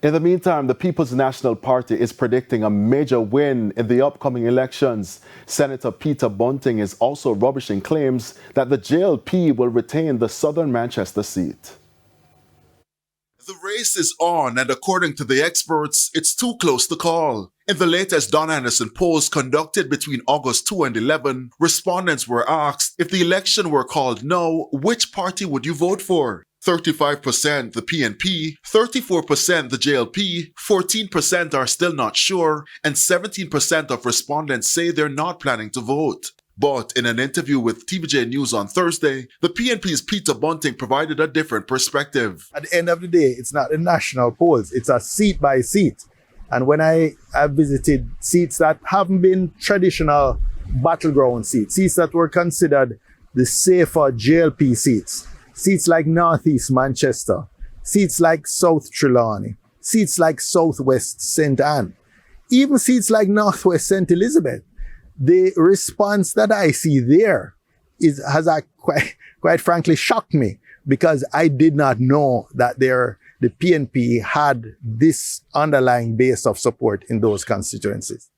In the meantime, the People's National Party is predicting a major win in the upcoming elections. Senator Peter Bunting is also rubbishing claims that the JLP will retain the Southern Manchester seat. The race is on, and according to the experts, it's too close to call. In the latest Don Anderson polls conducted between August 2 and 11, respondents were asked, if the election were called no, which party would you vote for? 35% the PNP, 34% the JLP, 14% are still not sure, and 17% of respondents say they're not planning to vote. But in an interview with TVJ News on Thursday, the PNP's Peter Bunting provided a different perspective. At the end of the day, it's not the national polls, it's a seat by seat. And when I visited seats that haven't been traditional battleground seats that were considered the safer JLP seats like Northeast Manchester, seats like South Trelawney, seats like Southwest St. Anne, even seats like Northwest St. Elizabeth, the response that I see there has quite frankly shocked me, because I did not know that the PNP had this underlying base of support in those constituencies.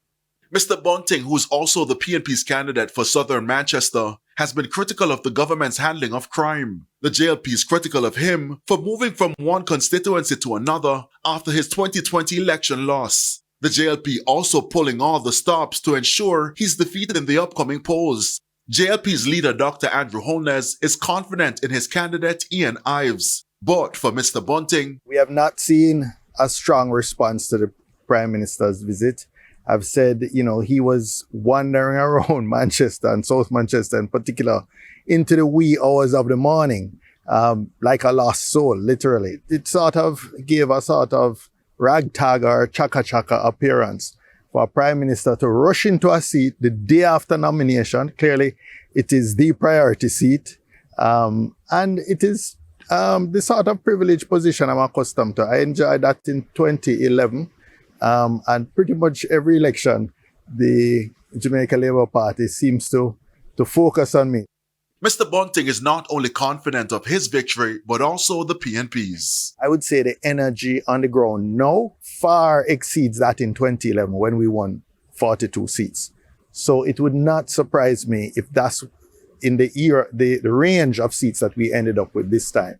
Mr. Bunting, who's also the PNP's candidate for Southern Manchester, has been critical of the government's handling of crime. The JLP is critical of him for moving from one constituency to another after his 2020 election loss. The JLP also pulling all the stops to ensure he's defeated in the upcoming polls. JLP's leader, Dr. Andrew Holness, is confident in his candidate, Ian Ives. But for Mr. Bunting, we have not seen a strong response to the Prime Minister's visit. I've said, he was wandering around Manchester and South Manchester in particular into the wee hours of the morning, like a lost soul, literally. It sort of gave a sort of ragtag or chaka-chaka appearance for a Prime Minister to rush into a seat the day after nomination. Clearly, it is the priority seat. And it is the sort of privileged position I'm accustomed to. I enjoyed that in 2011. And pretty much every election, the Jamaica Labour Party seems to focus on me. Mr. Bunting is not only confident of his victory, but also the PNP's. I would say the energy on the ground now far exceeds that in 2011 when we won 42 seats. So it would not surprise me if that's in the range of seats that we ended up with this time.